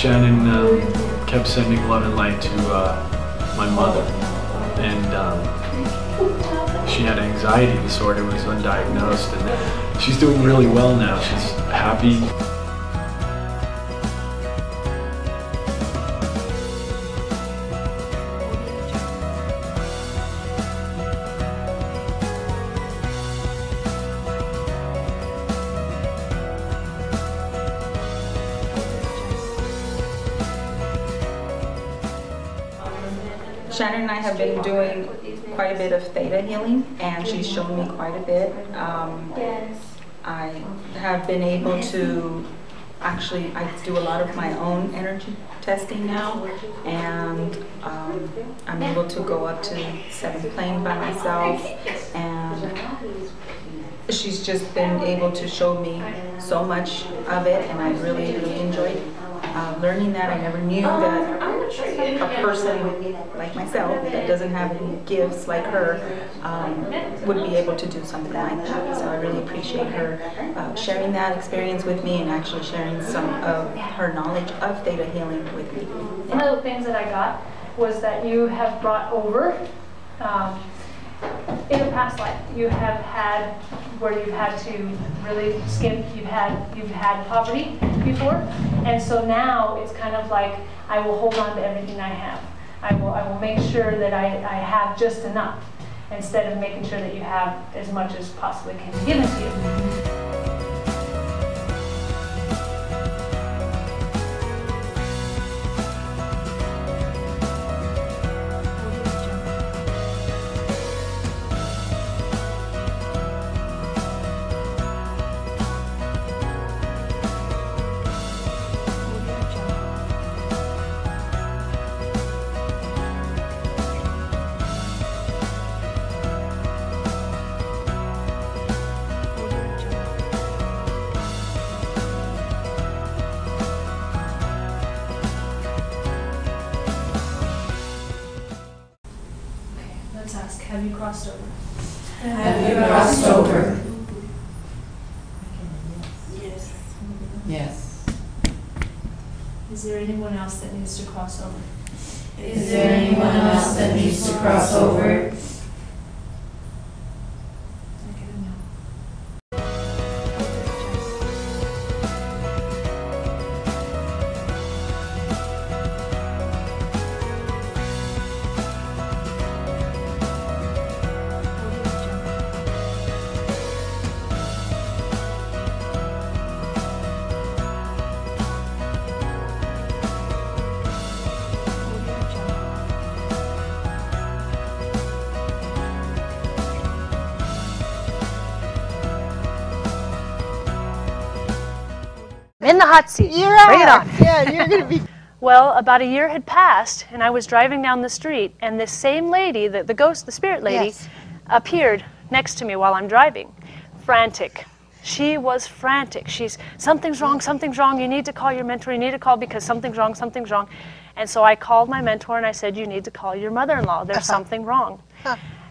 Shannon kept sending love and light to my mother, and she had an anxiety disorder, was undiagnosed, and she's doing really well now. She's happy. Shannon and I have been doing quite a bit of theta healing, and she's shown me quite a bit. I have been able to, actually, I do a lot of my own energy testing now, and I'm able to go up to 7th plane by myself, and she's just been able to show me so much of it, and I really, really enjoyed learning that. I never knew that a person like myself that doesn't have any gifts like her would be able to do something like that. So I really appreciate her sharing that experience with me and actually sharing some of her knowledge of theta healing with me. One of the things that I got was that you have brought over in a past life, you have had where you've had to really you've had poverty before, and so now it's kind of like, I will hold on to everything I have. I will make sure that I have just enough, instead of making sure that you have as much as possibly can be given to you. Let's ask, have you crossed over? Have you crossed over? Yes. Yes. Is there anyone else that needs to cross over? Is there anyone else that needs to cross over? In the hot seat. You're Bring it on. Yeah, you're going to be... Well, about a year had passed, and I was driving down the street, and this same lady, the spirit lady, Yes. appeared next to me while I'm driving, frantic. She was frantic. Something's wrong, you need to call your mentor, you need to call because something's wrong. And so I called my mentor and I said, you need to call your mother-in-law, there's something wrong.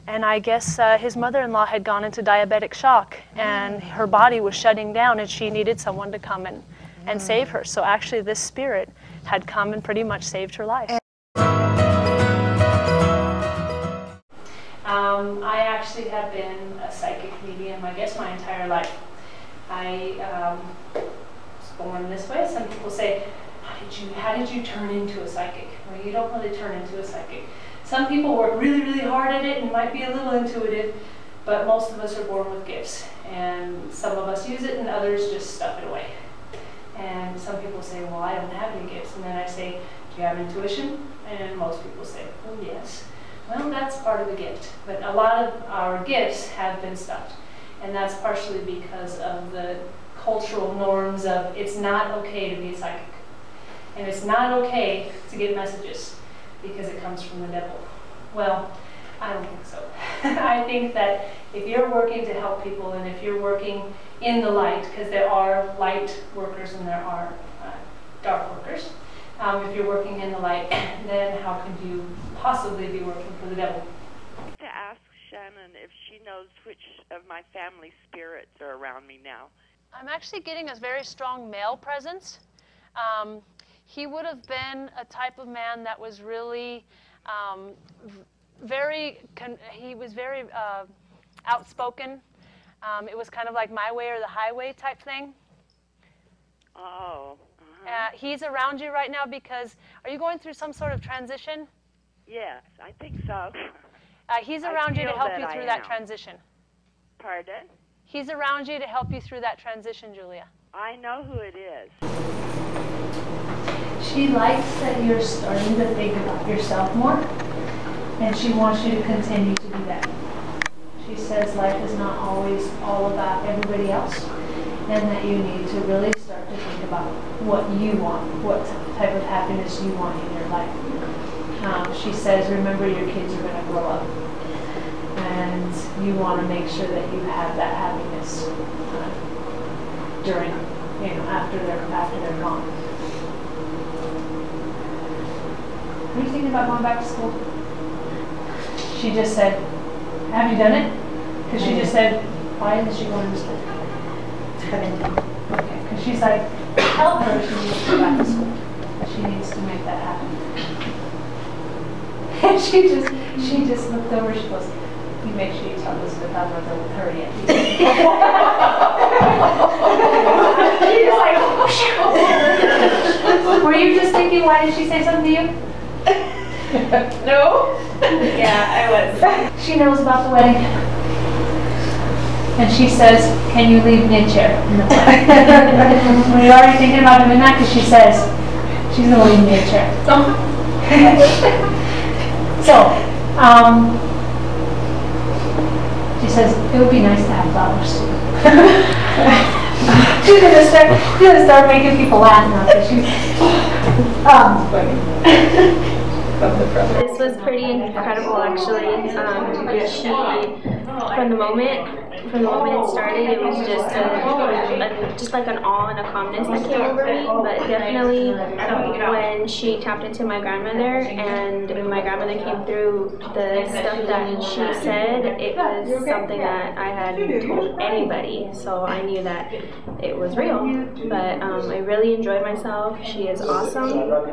And I guess his mother-in-law had gone into diabetic shock, and her body was shutting down, and she needed someone to come and save her. So actually this spirit had come and pretty much saved her life. I actually have been a psychic medium, I guess, my entire life. I was born this way. Some people say, how did you turn into a psychic? Well, you don't really turn into a psychic. Some people work really, really hard at it and might be a little intuitive, but most of us are born with gifts. And some of us use it and others just stuff it away. And some people say, well, I don't have any gifts. And then I say, do you have intuition? And most people say, well, yes. Well, that's part of the gift. But a lot of our gifts have been stuffed. And that's partially because of the cultural norms of it's not okay to be a psychic. And it's not okay to get messages because it comes from the devil. Well, I don't think so. I think that if you're working to help people and if you're working in the light, because there are light workers and there are dark workers, if you're working in the light, then how could you possibly be working for the devil? To ask Shannon if she knows which of my family spirits are around me now. I'm actually getting a very strong male presence. he would have been a type of man that was really he was very outspoken. It was kind of like my way or the highway type thing. Oh. He's around you right now because, are you going through some sort of transition? Yes, I think so. He's around you to help you through that transition. Pardon? He's around you to help you through that transition, Julia. I know who it is. She likes that you're starting to think about yourself more, and she wants you to continue to do that. She says life is not always all about everybody else, and that you need to really start to think about what you want, what type of happiness you want in your life. She says, remember, your kids are going to grow up, and you want to make sure that you have that happiness during, after they're gone. Are you thinking about going back to school? She just said, have you done it? Because she just said, why isn't she going to school? Okay, because she's like, tell her she needs to go back to school. She needs to make that happen. And she just looked over, she goes, you make sure you tell Elizabeth I'm not done with her yet. She's like, oh, were you just thinking, why did she say something to you? No? Yeah, I was. She knows about the wedding. And she says, can you leave me a chair in the wedding? Were you already thinking about doing that? Because she says, she's going to leave me a chair. So, she says, it would be nice to have flowers too. She's gonna start making people laugh now. This was pretty incredible, actually. From the moment it started, it was just like an awe and a calmness that came over me. But definitely, when she tapped into my grandmother, and when my grandmother came through the stuff that she said, it was something that I hadn't told anybody, so I knew that it was real. But I really enjoyed myself. She is awesome, and I'll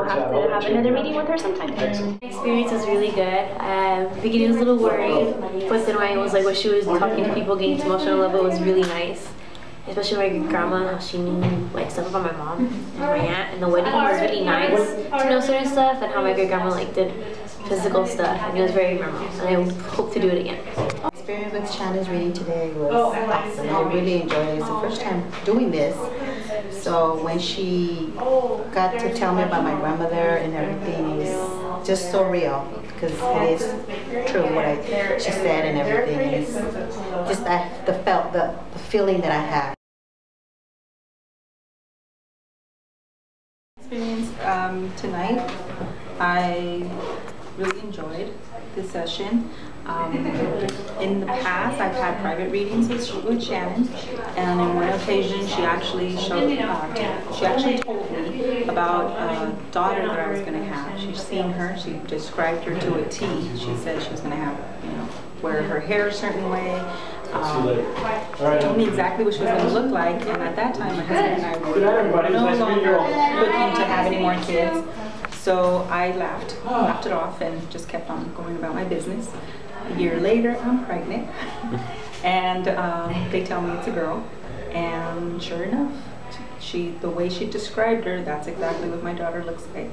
have to have another meeting with her sometime. The experience was really good. Beginning was a little worried, but then when I was like, when she was talking to people, getting to emotional level, it was really nice. Especially my grandma, how she knew like stuff about my mom and my aunt, and the wedding was really nice to know certain stuff, and how my great grandma like did physical stuff, and it was very memorable, and I hope to do it again. The experience with Shannon's reading today was awesome. I really enjoyed it. It's the first time doing this. So when she got to tell me about my grandmother and everything, it was just so real, because it is true what she said and everything. It's just the feeling that I had. Experience tonight, I really enjoyed this session. In the past, I've had private readings with Shannon, and on one occasion, she actually told me about a daughter that I was going to have. She's seen her. She described her to a T. She said she was going to have, wear her hair a certain way. Told me exactly what she was going to look like, and at that time, my husband and I were no longer looking to have any more kids. So I laughed it off, and just kept on going about my business. A year later, I'm pregnant, and they tell me it's a girl, and sure enough, the way she described her, that's exactly what my daughter looks like.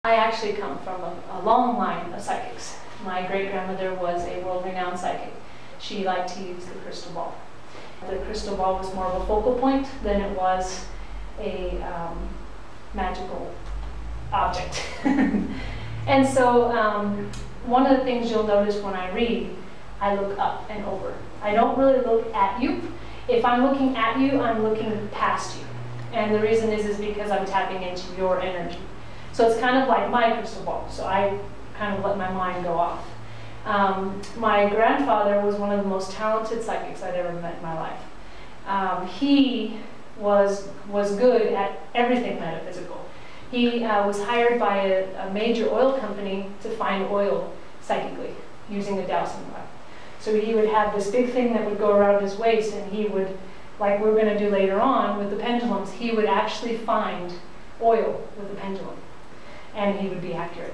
I actually come from a long line of psychics. My great-grandmother was a world-renowned psychic. She liked to use the crystal ball. The crystal ball was more of a focal point than it was a magical object. And so one of the things you'll notice when I read, I look up and over. I don't really look at you. If I'm looking at you, I'm looking past you. And the reason is because I'm tapping into your energy. So it's kind of like my crystal ball. So I kind of let my mind go off. My grandfather was one of the most talented psychics I'd ever met in my life. He was good at everything metaphysical. He was hired by a major oil company to find oil psychically using a dowsing rod. So he would have this big thing that would go around his waist, and he would, like we're going to do later on with the pendulums, he would actually find oil with the pendulum, and he would be accurate.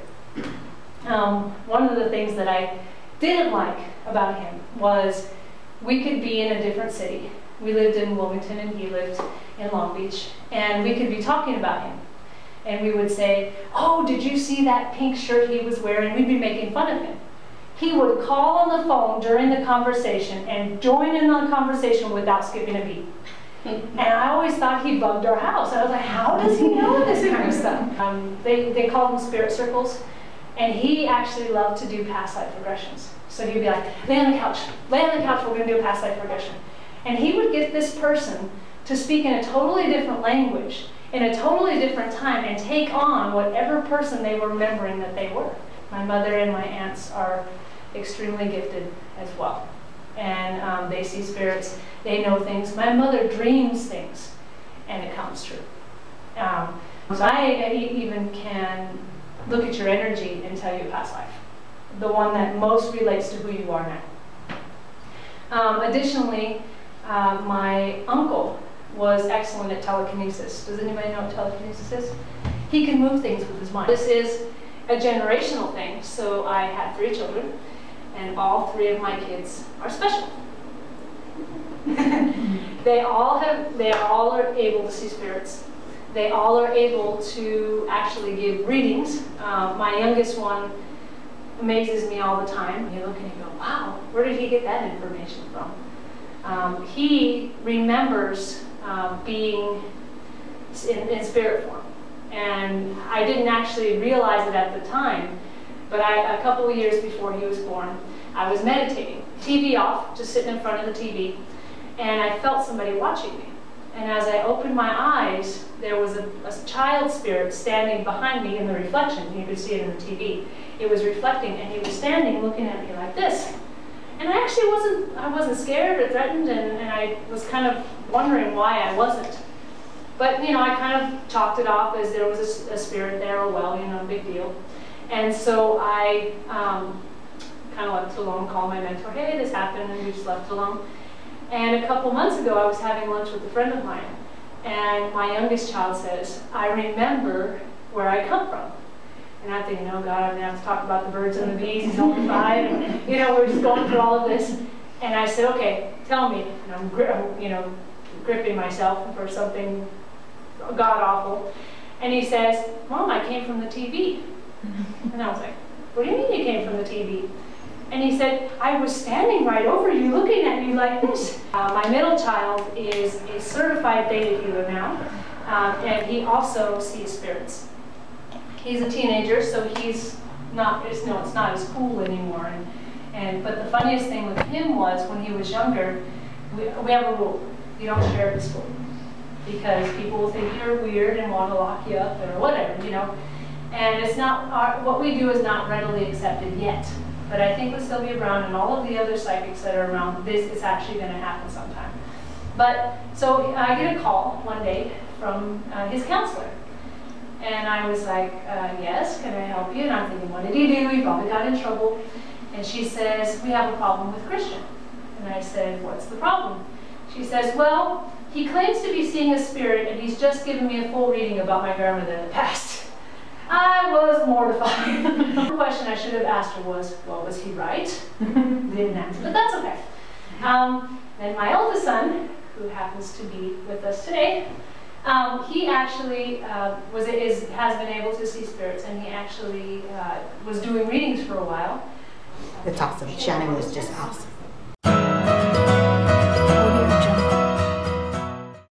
One of the things that I didn't like about him was we could be in a different city. We lived in Wilmington and he lived in Long Beach, and we could be talking about him. And we would say, oh, did you see that pink shirt he was wearing? We'd be making fun of him. He would call on the phone during the conversation and join in on the conversation without skipping a beat. And I always thought he bugged our house. I was like, how does he know this kind of stuff? They called them spirit circles, and he actually loved to do past life regressions. So he'd be like, lay on the couch, we're going to do a past life regression. And he would get this person to speak in a totally different language, in a totally different time, and take on whatever person they were remembering that they were. My mother and my aunts are extremely gifted as well. And they see spirits, they know things. My mother dreams things, and it comes true. So I even can look at your energy and tell you past life, the one that most relates to who you are now. Additionally, my uncle was excellent at telekinesis. Does anybody know what telekinesis is? He can move things with his mind. This is a generational thing. So I had 3 children, and all 3 of my kids are special. They all are able to see spirits. They all are able to actually give readings. My youngest one amazes me all the time. You look and you go, wow, where did he get that information from? He remembers being in spirit form. And I didn't actually realize it at the time, but a couple of years before he was born, I was meditating, TV off, just sitting in front of the TV, and I felt somebody watching me. And as I opened my eyes, there was a child spirit standing behind me in the reflection. You could see it in the TV. It was reflecting, and he was standing looking at me like this. And I actually wasn't scared or threatened, and I was kind of wondering why I wasn't. But, you know, I kind of chalked it off as there was a spirit there, or well, you know, big deal. And so I kind of left it alone, called my mentor, hey, this happened, and we just left it alone. And a couple months ago, I was having lunch with a friend of mine, and my youngest child says, I remember where I come from. And I'm thinking, oh God, I'm going to have to talk about the birds and the bees. He's only 5, and, you know, we're just going through all of this. And I said, okay, tell me. And I'm you know, gripping myself for something god-awful. And he says, Mom, I came from the TV. And I was like, what do you mean you came from the TV? And he said, I was standing right over you, looking at you like this. My middle child is a certified theta healer now, and he also sees spirits. He's a teenager, so he's not, it's not as cool anymore. But the funniest thing with him was when he was younger, we have a rule: you don't share at school, because people will think you're weird and want to lock you up or whatever, you know. And it's not what we do is not readily accepted yet. But I think with Sylvia Brown and all of the other psychics that are around, this is actually going to happen sometime. But so I get a call one day from his counselor. And I was like, yes, can I help you? And I'm thinking, what did he do? He probably got in trouble. And she says, we have a problem with Christian. And I said, what's the problem? She says, well, he claims to be seeing a spirit, and he's just given me a full reading about my grandmother in the past. I was mortified. The question I should have asked her was, well, was he right? Didn't answer, but that's okay. And my oldest son, who happens to be with us today, he actually has been able to see spirits, and he actually was doing readings for a while. It's awesome. Shannon was just awesome.